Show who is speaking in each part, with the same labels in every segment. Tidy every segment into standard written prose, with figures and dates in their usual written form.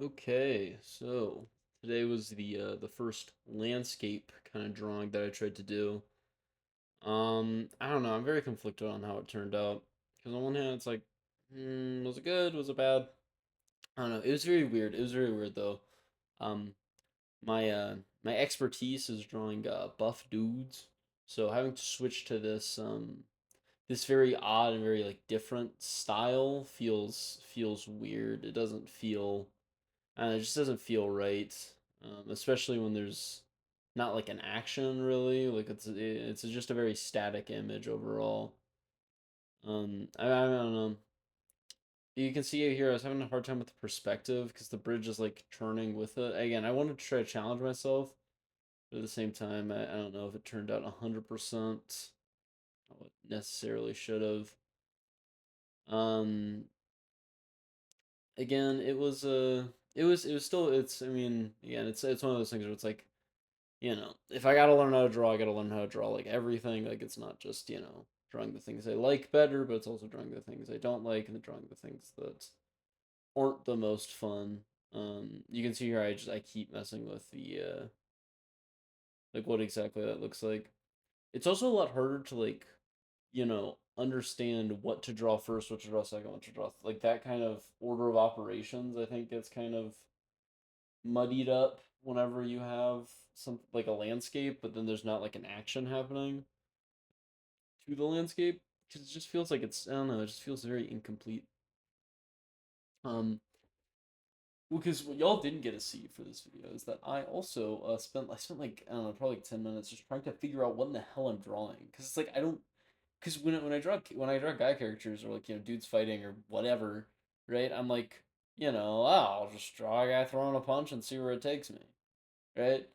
Speaker 1: Okay, so today was the first landscape kind of drawing that I tried to do. I don't know. I'm very conflicted on how it turned out. Because on one hand, it's like, was it good? Was it bad? I don't know. It was very weird. It was very weird though. Um, my expertise is drawing buff dudes, so having to switch to this very odd and very like different style feels weird. It doesn't feel it just doesn't feel right, especially when there's not like an action really. Like it's just a very static image overall. I don't know. You can see it here. I was having a hard time with the perspective because the bridge is like turning with it. Again, I wanted to try to challenge myself, but at the same time, I don't know if it turned out 100% how it necessarily should have. Um, Again, it was still it's I mean again it's one of those things where it's like if I gotta learn how to draw, I gotta learn how to draw like everything. Like it's not just, drawing the things I like better, but it's also drawing the things I don't like and drawing the things that aren't the most fun. You can see here I keep messing with the like what exactly that looks like. It's also a lot harder to like, understand what to draw first, what to draw second, what to draw like that kind of order of operations. I think gets kind of muddied up whenever you have some like a landscape, but then there's not like an action happening to the landscape because it just feels like I don't know, it just feels very incomplete. Um, because what y'all didn't get to see for this video is that I also spent like I don't know probably like 10 minutes just trying to figure out what in the hell I'm drawing because it's like I don't because when I draw guy characters or like dudes fighting or whatever, right? I'm like I'll just draw a guy throwing a punch and see where it takes me, right?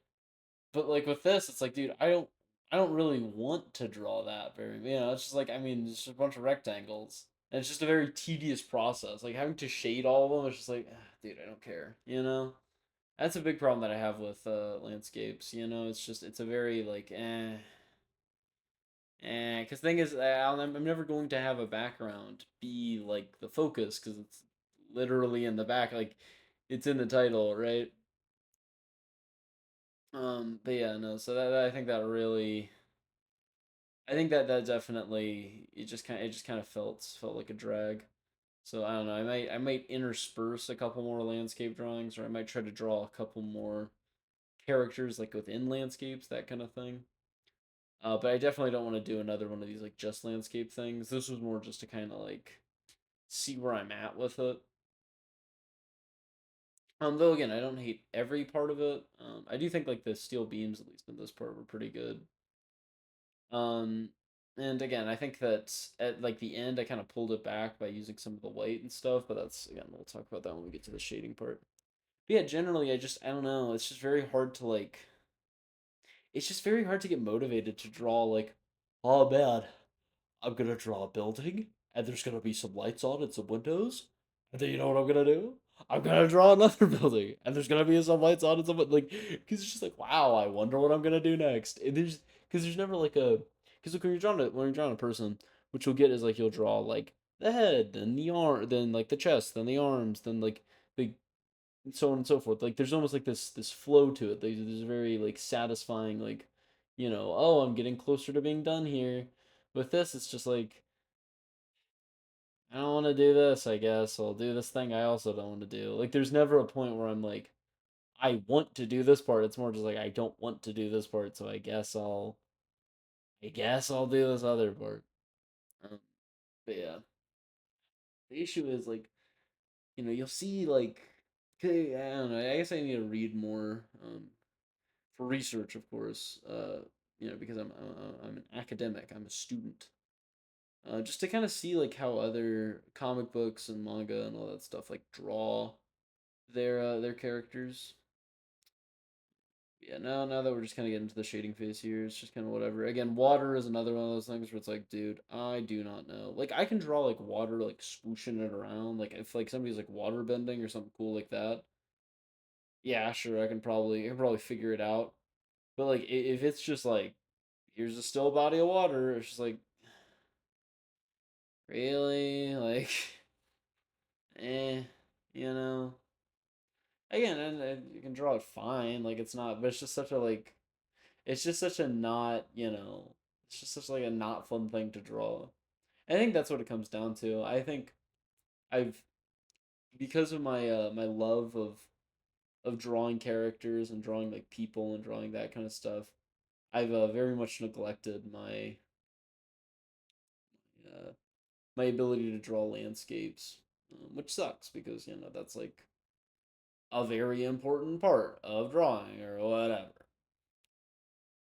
Speaker 1: But like with this, it's like, dude, I don't really want to draw that very. It's just like it's just a bunch of rectangles, and it's just a very tedious process. Like having to shade all of them, it's just like, dude, I don't care. That's a big problem that I have with landscapes. It's a very like Because the thing is, I'm never going to have a background be like the focus because it's literally in the back, like it's in the title, right? But yeah, no. So I think that really I think that definitely it just kind of felt like a drag. So I don't know. I might intersperse a couple more landscape drawings, or I might try to draw a couple more characters like within landscapes, that kind of thing. But I definitely don't want to do another one of these like just landscape things. This was more just to kind of like see where I'm at with it. Though again, I don't hate every part of it. I do think like the steel beams, at least in this part, were pretty good. Um, and again, I think that at like the end, I kind of pulled it back by using some of the white and stuff. But that's again, we'll talk about that when we get to the shading part. But yeah, generally, I don't know. It's just very hard to like. It's just very hard to get motivated to draw like, oh man, I'm gonna draw a building, and there's gonna be some lights on and some windows, and then you know what I'm gonna do? I'm gonna draw another building, and there's gonna be some lights on and some like, because it's just like, wow, I wonder what I'm gonna do next. And there's never like a, because like when you're drawing a person, what you'll get is like you'll draw like the head, then the arm, then like the chest, then the arms, then like the so on and so forth. Like there's almost like this flow to it. There's a very like satisfying like, oh, I'm getting closer to being done here. With this, it's just like I don't want to do this. I guess I'll do this thing I also don't want to do. Like there's never a point where I'm like I want to do this part. It's more just like I don't want to do this part, so I guess I'll do this other part. Um, but yeah, the issue is like you'll see like okay, I don't know. I guess I need to read more. For research, of course, because I'm an academic, I'm a student, just to kind of see like how other comic books and manga and all that stuff like draw their characters. Yeah, now that we're just kind of getting to the shading phase here, it's just kind of whatever. Again, water is another one of those things where it's like, dude, I do not know. Like, I can draw like water, like swooshing it around. Like, if like somebody's like water bending or something cool like that, yeah, sure, I can probably figure it out. But like, if it's just like here's a still body of water. It's just like, really? Like, eh, you know? again, and you can draw it fine. Like it's not, but it's just such a like, it's just such a not, it's just such like a not fun thing to draw. I think that's what it comes down to. I think I've because of my love of drawing characters and drawing like people and drawing that kind of stuff. I've very much neglected uh, my ability to draw landscapes, which sucks because that's like a very important part of drawing or whatever.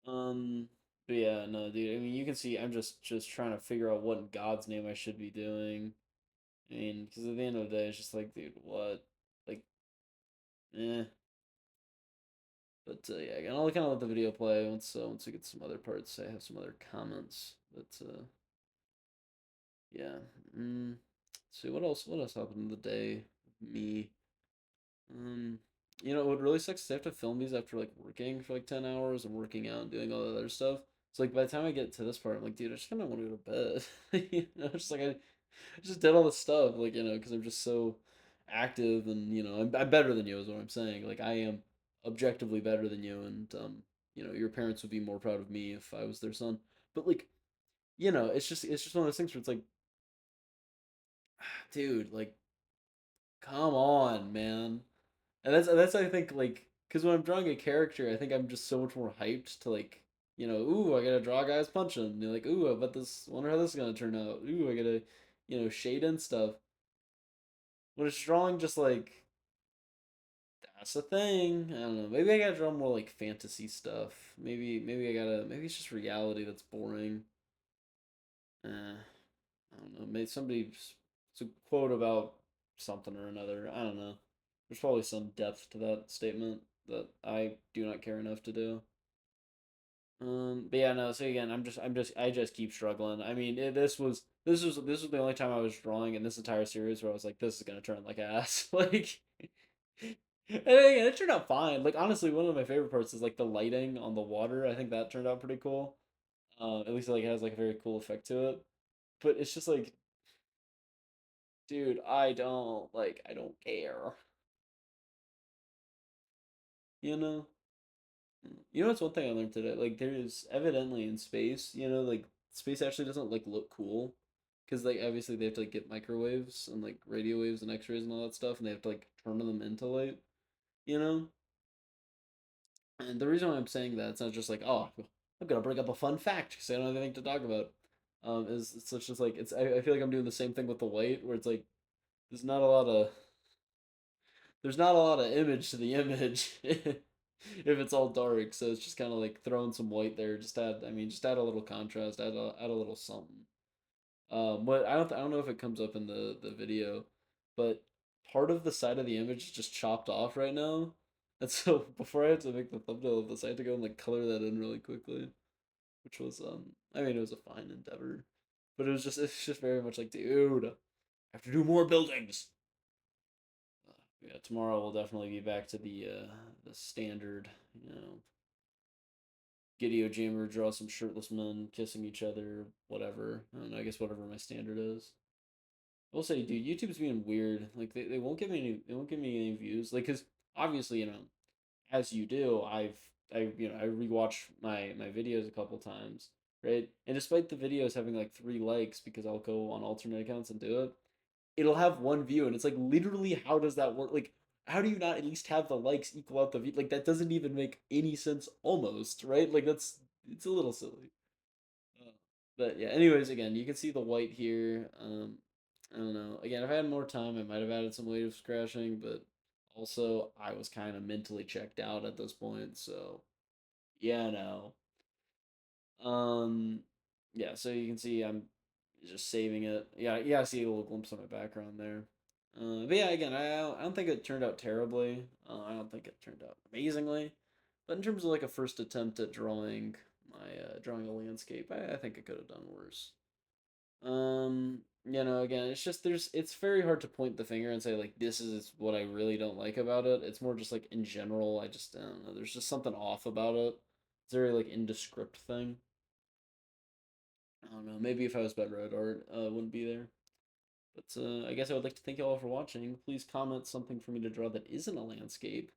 Speaker 1: Um, but yeah, no, dude. I mean, you can see I'm just trying to figure out what in God's name I should be doing. I mean, because at the end of the day, it's just like, dude, what? Like, eh. But yeah, again, I'll kind of let the video play once we get some other parts. I have some other comments. But yeah. Let's see what else. What else happened in the day? Me. Um, what really sucks is I have to film these after like working for like 10 hours and working out and doing all the other stuff. So like by the time I get to this part, I'm like, dude, I just kind of want to go to bed. Just like I just did all this stuff, like because I'm just so active and I'm better than you is what I'm saying. Like I am objectively better than you, and your parents would be more proud of me if I was their son. But like it's just one of those things where it's like, dude, like come on, man. And that's I think like because when I'm drawing a character, I think I'm just so much more hyped to like ooh, I gotta draw guys punching. And you're like, ooh, I bet this. Wonder how this is gonna turn out. Ooh, I gotta shade in stuff. When it's drawing, just like that's the thing. I don't know. Maybe I gotta draw more like fantasy stuff. Maybe I gotta. Maybe it's just reality that's boring. I don't know. Maybe somebody it's a quote about something or another. I don't know. There's probably some depth to that statement that I do not care enough to do. But yeah, no. So again, I just keep struggling. I mean, this was the only time I was drawing in this entire series where I was like, this is gonna turn like ass. Like, and again, it turned out fine. Like honestly, one of my favorite parts is like the lighting on the water. I think that turned out pretty cool. At least like it has like a very cool effect to it. But it's just like, dude, I don't care. You know. What's one thing I learned today? Like, there is evidently in space, like space actually doesn't like look cool, because like obviously they have to like get microwaves and like radio waves and X-rays and all that stuff, and they have to like turn them into light. You know. And the reason why I'm saying that it's not just like, oh, I'm gonna bring up a fun fact because I don't have anything to talk about. Is it's just like I feel like I'm doing the same thing with the light, where it's like there's not a lot of there's not a lot of image to the image if it's all dark. So it's just kind of like throwing some white there. Just add a little contrast, add a little something. What I don't know if it comes up in the video, but part of the side of the image is just chopped off right now. And so before I had to make the thumbnail of this, I had to go and like color that in really quickly, which was I mean it was a fine endeavor, but it's just very much like, dude, I have to do more buildings. Yeah, tomorrow we'll definitely be back to the standard, you know, Gideo Jammer, draw some shirtless men kissing each other, whatever. I don't know, I guess whatever my standard is. I will say, dude, YouTube's being weird. Like they won't give me any views. Like, cause obviously, as you do, I rewatch my videos a couple times, right? And despite the videos having like 3 likes because I'll go on alternate accounts and do it, it'll have one view, and it's like literally how does that work? Like, how do you not at least have the likes equal out the view? Like that doesn't even make any sense almost, right? Like it's a little silly. Uh, but yeah, anyways, again, you can see the white here. I don't know. Again, if I had more time, I might have added some waves crashing, but also I was kind of mentally checked out at this point, so yeah, no. Um, yeah, so you can see I'm just saving it. Yeah, yeah, I see a little glimpse of my background there. But yeah, again, I don't think it turned out terribly. I don't think it turned out amazingly. But in terms of like a first attempt at drawing a landscape, I think I could have done worse. Again, it's very hard to point the finger and say like this is what I really don't like about it. It's more just like in general, I don't know. There's just something off about it. It's a very like indescript thing. I don't know. Maybe if I was better at art, it wouldn't be there. But I guess I would like to thank you all for watching. Please comment something for me to draw that isn't a landscape.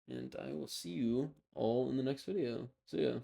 Speaker 1: And I will see you all in the next video. See ya.